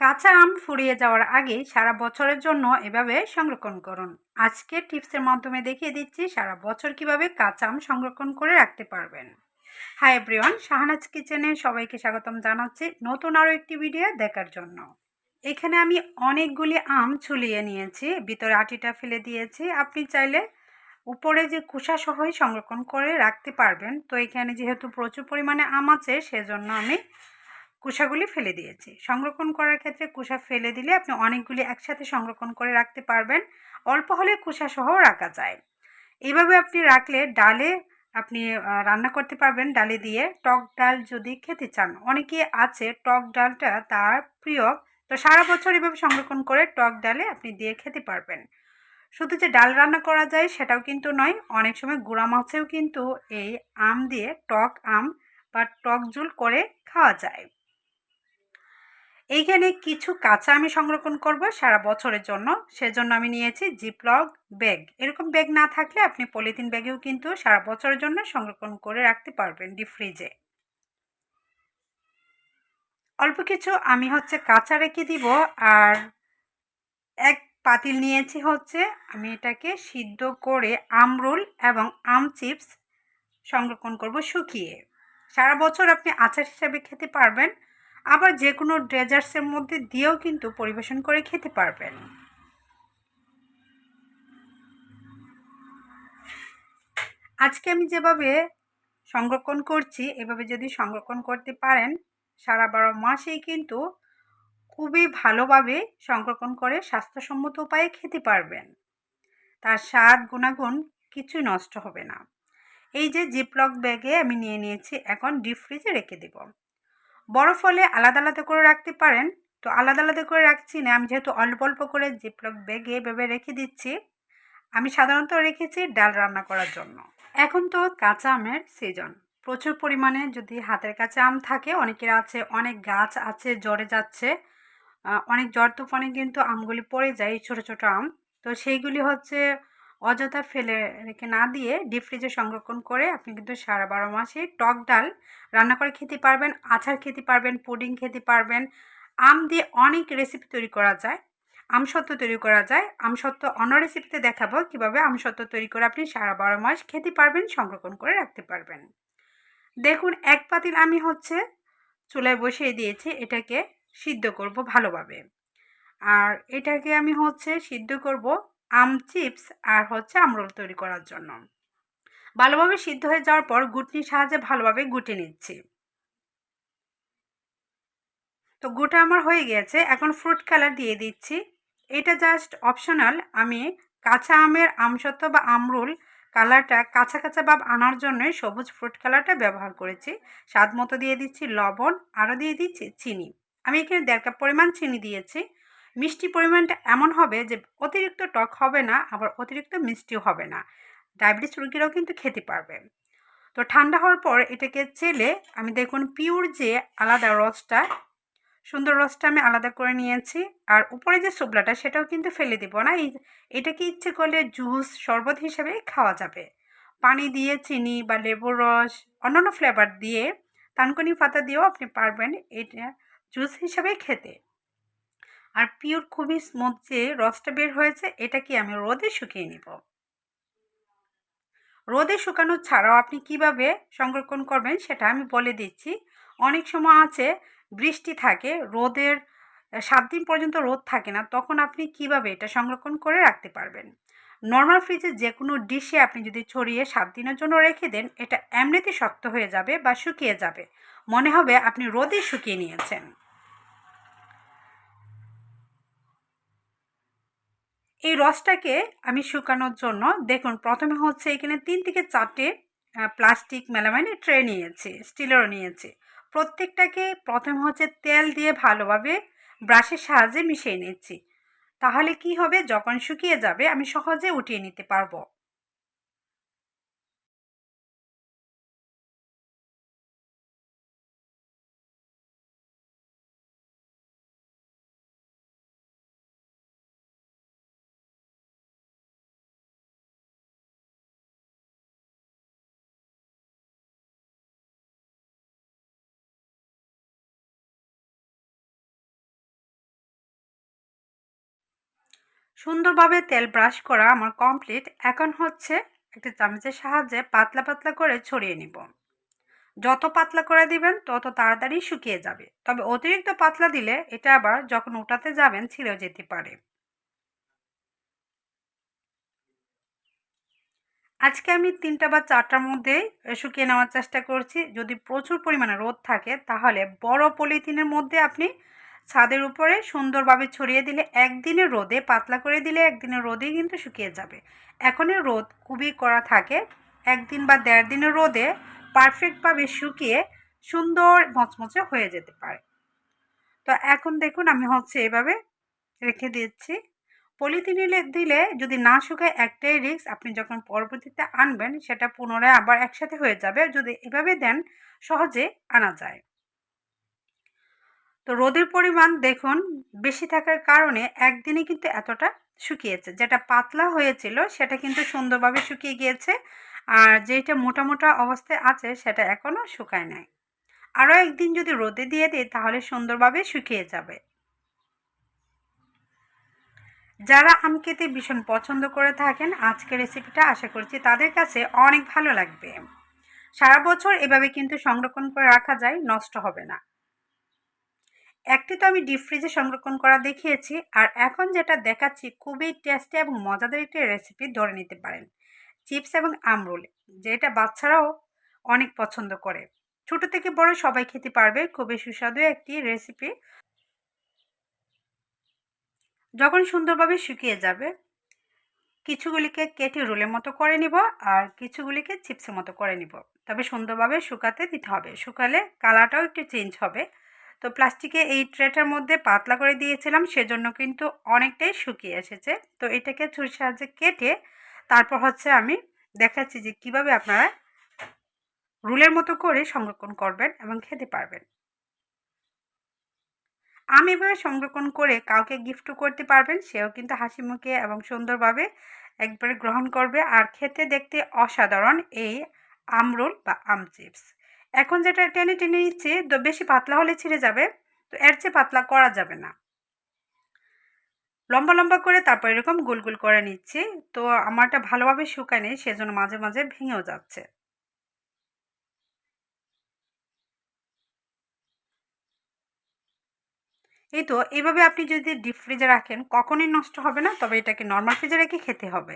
কাঁচা আম ফুরিয়ে যাওয়ার আগে সারা বছরের জন্য এভাবে সংরক্ষণ করুন। আজকের টিপসের মাধ্যমে দেখিয়ে দিচ্ছি সারা বছর কিভাবে কাঁচা আম সংরক্ষণ করে রাখতে পারবেন। হাই এভরিওয়ান, শাহানাজ কিচেনে সবাইকে স্বাগতম জানাচ্ছি নতুন আরও একটি ভিডিও দেখার জন্য। এখানে আমি অনেকগুলি আম ছুলিয়ে নিয়েছি, ভিতরে আটিটা ফেলে দিয়েছি। আপনি চাইলে উপরে যে খোসা সহই সংরক্ষণ করে রাখতে পারবেন। তো এখানে যেহেতু প্রচুর পরিমাণে আম আছে সেজন্য আমি খোসাগুলি ফেলে দিয়েছি। সংরক্ষণ করার ক্ষেত্রে খোসা ফেলে দিলে আপনি অনেকগুলি একসাথে সংরক্ষণ করে রাখতে পারবেন। অল্প হলে খোসা সহ রাখা যায়। এইভাবে আপনি রাখলে ডালে আপনি রান্না করতে পারবেন। ডালে দিয়ে টক ডাল যদি খেতে চান, অনেকে আছে টক ডালটা তার প্রিয়, তো সারা বছর এভাবে সংরক্ষণ করে টক ডালে আপনি দিয়ে খেতে পারবেন। শুধু যে ডাল রান্না করা যায় সেটাও কিন্তু নয়, অনেক সময় গুঁড়া মাছেও কিন্তু এই আম দিয়ে টক আম বা টক ঝোল করে খাওয়া যায়। এইখানে কিছু কাঁচা আমি সংরক্ষণ করব সারা বছরের জন্য, সেজন্য আমি নিয়েছি জিপলক ব্যাগ। এরকম ব্যাগ না থাকলে আপনি পলিথিন ব্যাগেও কিন্তু সারা বছরের জন্য সংরক্ষণ করে রাখতে পারবেন ডিপ ফ্রিজে। অল্প কিছু আমি কাঁচা রেখে দিব। আর এক পাতিল নিয়েছি আমি এটাকে সিদ্ধ করে আমরুল এবং আম চিপস সংরক্ষণ করব শুকিয়ে। সারা বছর আপনি আচার হিসাবে খেতে পারবেন, আবার যে কোনো ডেজার্টসের মধ্যে দিয়েও কিন্তু পরিবেশন করে খেতে পারবেন। আজকে আমি যেভাবে সংরক্ষণ করছি এভাবে যদি সংরক্ষণ করতে পারেন সারা 12 মাসেই কিন্তু খুবই ভালোভাবে সংরক্ষণ করে স্বাস্থ্যসম্মত উপায়ে খেতে পারবেন। তার স্বাদ গুণাগুণ কিছুই নষ্ট হবে না। এই যে জিপলক ব্যাগে আমি নিয়ে নিয়েছি, এখন ডিপ ফ্রিজে রেখে দেব। বরফ হলে আলাদা আলাদা করে রাখতে পারেন, তো আলাদা আলাদা করে রাখছি না, আমি যেহেতু অল্প অল্প করে জিপলক ব্যাগে এভাবে রেখে দিচ্ছি। আমি সাধারণত রেখেছি ডাল রান্না করার জন্য। এখন তো কাঁচা আমের সিজন, প্রচুর পরিমাণে যদি হাতের কাছে আম থাকে, অনেকের আছে অনেক গাছ আছে ঝরে যাচ্ছে, অনেক ঝড় তুফানে কিন্তু আমগুলি পড়ে যায়, ছোট ছোট আম। তো সেইগুলি অযথা ফেলে রেখে না দিয়ে ডিপ ফ্রিজে সংরক্ষণ করে আপনি কিন্তু সারা 12 মাসে টক ডাল রান্না করে খেতে পারবেন, আচার খেতে পারবেন, পুডিং খেতে পারবেন। আম দিয়ে অনেক রেসিপি তৈরি করা যায়, আমসত্ত্ব তৈরি করা যায়। আমসত্ত্ব অন্য রেসিপিতে দেখাবো কীভাবে আমসত্ত্ব তৈরি করে আপনি সারা 12 মাস খেতে পারবেন, সংরক্ষণ করে রাখতে পারবেন। দেখুন, এক পাতিল আমি চুলায় বসিয়ে দিয়েছি, এটাকে সিদ্ধ করব ভালোভাবে। আর এটাকে আমি সিদ্ধ করব আম চিপস আর আমরুল তৈরি করার জন্য। ভালোভাবে সিদ্ধ হয়ে যাওয়ার পর গুটনির সাহায্যে ভালোভাবে গুটে নিচ্ছি। তো গুটা আমার হয়ে গেছে, এখন ফ্রুট কালার দিয়ে দিচ্ছি। এটা জাস্ট অপশনাল, আমি কাঁচা আমের আমসত্ত্ব বা আমরুল কালারটা কাঁচা কাঁচা ভাব আনার জন্য সবুজ ফ্রুট কালারটা ব্যবহার করেছি। স্বাদ মতো দিয়ে দিচ্ছি লবণ, আরও দিয়ে দিচ্ছি চিনি। আমি এখানে 1.5 কাপ পরিমাণ চিনি দিয়েছি। মিষ্টি পরিমাণটা এমন হবে যে অতিরিক্ত টক হবে না, আবার অতিরিক্ত মিষ্টিও হবে না। ডায়াবেটিস রোগীরাও কিন্তু খেতে পারবে। তো ঠান্ডা হওয়ার পর এটাকে চেলে আমি দেখুন পিওর যে আলাদা রসটা, সুন্দর রসটা আমি আলাদা করে নিয়েছি। আর উপরে যে সুবলাটা সেটাও কিন্তু ফেলে দেব না, এটাকে ইচ্ছে করলে জুস শরবত হিসেবে খাওয়া যাবে। পানি দিয়ে চিনি বা লেবুর রস, অন্যান্য ফ্লেভার দিয়ে, তানকুনি পাতা দিয়েও আপনি পারবেন এটা জুস হিসাবে খেতে। আর পিওর খুবই স্মুথ যে রসটা বের হয়েছে, এটাকে আমি রোদে শুকিয়ে নিব। রোদে শুকানো ছাড়াও আপনি কিভাবে সংরক্ষণ করবেন সেটা আমি বলে দিচ্ছি। অনেক সময় আছে বৃষ্টি থাকে, রোদের 7 দিন পর্যন্ত রোদ থাকে না, তখন আপনি কিভাবে এটা সংরক্ষণ করে রাখতে পারবেন। নর্মাল ফ্রিজে যে কোনো ডিশে আপনি যদি ছড়িয়ে 7 দিনের জন্য রেখে দেন, এটা এমনিতে শক্ত হয়ে যাবে বা শুকিয়ে যাবে, মনে হবে আপনি রোদে শুকিয়ে নিয়েছেন। এই রসটাকে আমি শুকানোর জন্য দেখুন প্রথমে এখানে 3 থেকে 4টে প্লাস্টিক মেলামাইনের ট্রে নিয়েছি, স্টিলেরও নিয়েছি। প্রত্যেকটাকে প্রথমে তেল দিয়ে ভালোভাবে ব্রাশের সাহায্যে মিশিয়ে নিচ্ছি। তাহলে কি হবে, যখন শুকিয়ে যাবে আমি সহজে উঠিয়ে নিতে পারবো। সুন্দরভাবে তেল ব্রাশ করা আমার কমপ্লিট। এখন হচ্ছে একটা চামচের সাহায্যে পাতলা পাতলা করে ছড়িয়ে নিব। যত পাতলা করে দিবেন তত তাড়াতাড়ি শুকিয়ে যাবে, তবে অতিরিক্ত পাতলা দিলে এটা আবার যখন উঠাতে যাবেন ছিঁড়েও যেতে পারে। আজকে আমি ৩টা বা ৪টার মধ্যে শুকিয়ে নেওয়ার চেষ্টা করছি। যদি প্রচুর পরিমাণে রোদ থাকে তাহলে বড় পলিথিনের মধ্যে আপনি ছাদের উপরে সুন্দরভাবে ছড়িয়ে দিলে একদিনের রোদে পাতলা করে দিলে একদিনের রোদেই কিন্তু শুকিয়ে যাবে। এখনই রোদ খুবই কড়া থাকে, ১ দিন বা ১.৫ দিনের রোদে পারফেক্টভাবে শুকিয়ে সুন্দর মচমচে হয়ে যেতে পারে। তো এখন দেখুন আমি হচ্ছে এভাবে রেখে দিচ্ছি। পলিথিনে দিলে যদি না শুকায় একটাই রিস্ক, আপনি যখন পরবর্তীতে আনবেন সেটা পুনরায় আবার একসাথে হয়ে যাবে। যদি এভাবে দেন সহজে আনা যায়। তো রোদের পরিমাণ দেখুন বেশি থাকার কারণে একদিনে কিন্তু এতটা শুকিয়েছে। যেটা পাতলা হয়েছিল সেটা কিন্তু সুন্দরভাবে শুকিয়ে গিয়েছে। আর যেটা মোটা মোটা অবস্থায় আছে সেটা এখনও শুকায় নাই। আরও একদিন যদি রোদে দিয়ে দিই তাহলে সুন্দরভাবে শুকিয়ে যাবে। যারা আম খেতে ভীষণ পছন্দ করে থাকেন আজকের রেসিপিটা আশা করছি তাদের কাছে অনেক ভালো লাগবে। সারা বছর এভাবে কিন্তু সংরক্ষণ করে রাখা যায়, নষ্ট হবে না। একটি তো আমি ডিপ ফ্রিজে সংরক্ষণ করা দেখিয়েছি, আর এখন যেটা দেখাচ্ছি খুবই টেস্টি এবং মজাদার একটি রেসিপি ধরে নিতে পারেন। চিপস এবং আমরুল, যেটা বাচ্চারাও অনেক পছন্দ করে। ছোট থেকে বড় সবাই খেতে পারবে, খুবই সুস্বাদু একটি রেসিপি। যখন সুন্দরভাবে শুকিয়ে যাবে কিছুগুলিকে কেটে রোলের মতো করে নিব, আর কিছুগুলিকে চিপসের মতো করে নিব। তবে সুন্দরভাবে শুকাতে দিতে হবে, শুকালে কালারটাও একটু চেঞ্জ হবে। তো প্লাস্টিকে এই ট্রেটার মধ্যে পাতলা করে দিয়েছিলাম, সেজন্য কিন্তু অনেকটাই শুকিয়ে এসেছে। তো এটাকে ছুরির সাহায্যে কেটে তারপর হচ্ছে আমি দেখাচ্ছি যে কিভাবে আপনারা রোলের মতো করে সংরক্ষণ করবেন এবং খেতে পারবেন। আম এভাবে সংরক্ষণ করে কাউকে গিফটও করতে পারবেন, সেও কিন্তু হাসি মুখে এবং সুন্দরভাবে একবারে গ্রহণ করবে। আর খেতে দেখতে অসাধারণ এই আমরোল বা আম চিপস। এখন যেটা টেনে টেনে নিচ্ছে তো বেশি পাতলা হলে ছিঁড়ে যাবে, তো এর চেয়ে পাতলা করা যাবে না। লম্বা লম্বা করে তারপর এরকম গোল গোল করে নিচ্ছি। তো আমারটা ভালোভাবে শুকায় নেই, সেজন্য মাঝে মাঝে ভেঙেও যাচ্ছে। এই তো এইভাবে আপনি যদি ডিপ ফ্রিজে রাখেন কখনোই নষ্ট হবে না, তবে এটাকে নর্মাল ফ্রিজে রেখে খেতে হবে।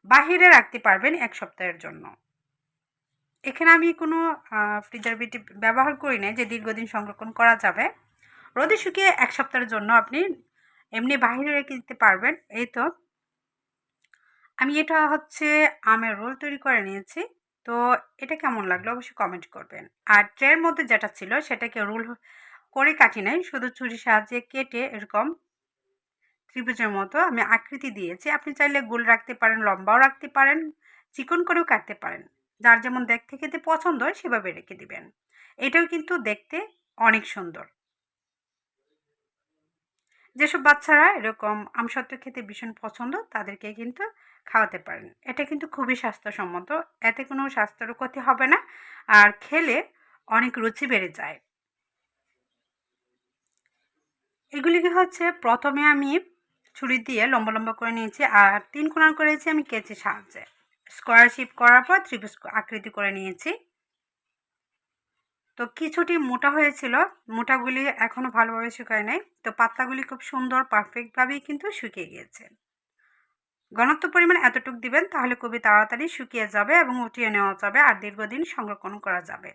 বাহিরে রাখতে পারবেন ১ সপ্তাহের জন্য। এখানে আমি কোনো প্রিজারভেটিভ ব্যবহার করি নাই যে দীর্ঘদিন সংরক্ষণ করা যাবে। রোদে শুকিয়ে ১ সপ্তাহের জন্য আপনি এমনি বাহিরে রেখে দিতে পারবেন। এই তো আমি এটা হচ্ছে আমের রোল তৈরি করে নিয়েছি। তো এটা কেমন লাগলো অবশ্যই কমেন্ট করবেন। আর ট্রের মধ্যে যেটা ছিল সেটাকে রোল করে কাটি নাই, শুধু ছুরির সাহায্যে কেটে এরকম ত্রিভুজের মতো আমি আকৃতি দিয়েছি। আপনি চাইলে গোল রাখতে পারেন, লম্বাও রাখতে পারেন, চিকন করেও কাটতে পারেন। যার যেমন দেখতে খেতে পছন্দ হয় সেভাবে রেখে দিবেন। এটাও কিন্তু দেখতে অনেক সুন্দর। যেসব বাচ্চারা এরকম আমসত্ত্ব খেতে ভীষণ পছন্দ তাদেরকে কিন্তু খাওয়াতে পারেন। এটা কিন্তু খুবই স্বাস্থ্যসম্মত, এতে কোনো স্বাস্থ্যের ক্ষতি হবে না, আর খেলে অনেক রুচি বেড়ে যায়। এগুলিকে হচ্ছে প্রথমে আমি ছুরি দিয়ে লম্বা লম্বা করে নিয়েছি, আর ৩ কোণা করেছি আমি কেচির সাহায্যে। স্কোয়ার শেপ করার পর ত্রিভুজ আকৃতি করে নিয়েছি। তো কিছুটি মোটা হয়েছিল, মোটাগুলি এখনও ভালোভাবে শুকায় নাই। তো পাতলাগুলি খুব সুন্দর পারফেক্টভাবেই কিন্তু শুকিয়ে গিয়েছে। ঘনত্ব পরিমাণ এতটুকু দিবেন তাহলে খুবই তাড়াতাড়ি শুকিয়ে যাবে এবং উঠিয়ে নেওয়া যাবে, আর দীর্ঘদিন সংরক্ষণ করা যাবে।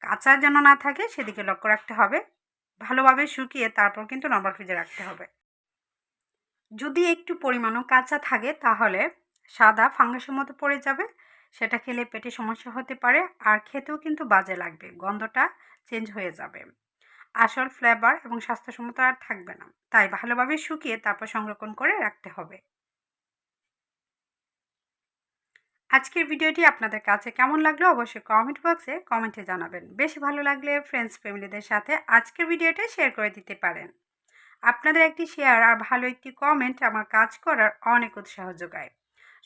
কাঁচা যেন না থাকে সেদিকে লক্ষ্য রাখতে হবে। ভালোভাবে শুকিয়ে তারপর কিন্তু নরমাল ফ্রিজে রাখতে হবে। যদি একটু পরিমাণও কাঁচা থাকে তাহলে সাদা ফাঙ্গাসের মতো পড়ে যাবে, সেটা খেলে পেটে সমস্যা হতে পারে, আর খেতেও কিন্তু বাজে লাগবে, গন্ধটা চেঞ্জ হয়ে যাবে। আসল ফ্লেভার এবং স্বাস্থ্যসম্মত আর থাকবে না। তাই ভালোভাবে শুকিয়ে তারপর সংরক্ষণ করে রাখতে হবে। আজকের ভিডিওটি আপনাদের কাছে কেমন লাগলো অবশ্যই কমেন্ট বক্সে কমেন্টে জানাবেন। বেশি ভালো লাগলে ফ্রেন্ডস ফ্যামিলিদের সাথে আজকের ভিডিওটা শেয়ার করে দিতে পারেন। আপনাদের একটি শেয়ার আর ভালো একটি কমেন্ট আমার কাজ করার অনেক উৎসাহ যোগায়।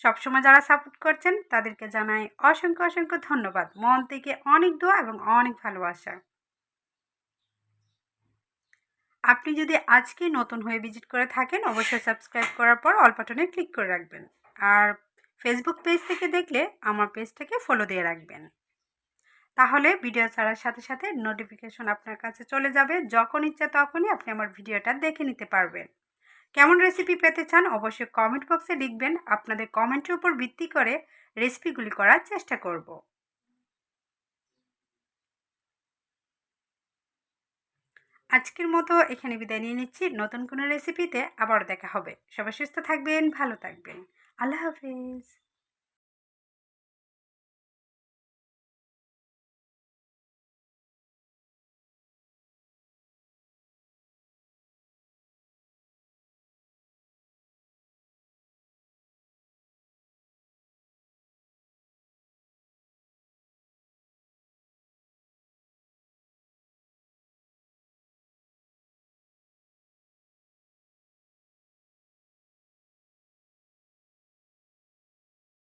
সবসময় যারা সাপোর্ট করছেন তাদেরকে জানাই অসংখ্য অসংখ্য ধন্যবাদ, মন থেকে অনেক দোয়া এবং অনেক ভালোবাসা। আপনি যদি আজকে নতুন হয়ে ভিজিট করে থাকেন অবশ্যই সাবস্ক্রাইব করার পর অল বাটনে ক্লিক করে রাখবেন। আর ফেসবুক পেজ থেকে দেখলে আমার পেজটাকে ফলো দিয়ে রাখবেন। তাহলে ভিডিও ছাড়ার সাথে সাথে নোটিফিকেশন আপনার কাছে চলে যাবে, যখন ইচ্ছা তখনই আপনি আমার ভিডিওটা দেখে নিতে পারবেন। কেমন রেসিপি পেতে চান অবশ্যই কমেন্ট বক্সে লিখবেন। আপনাদের কমেন্টের উপর ভিত্তি করে রেসিপিগুলি করার চেষ্টা করব। আজকের মতো এখানে বিদায় নিয়ে নিচ্ছি। নতুন কোনো রেসিপিতে আবার দেখা হবে। সবাই সুস্থ থাকবেন, ভালো থাকবেন। আল্লাহ হাফেজ।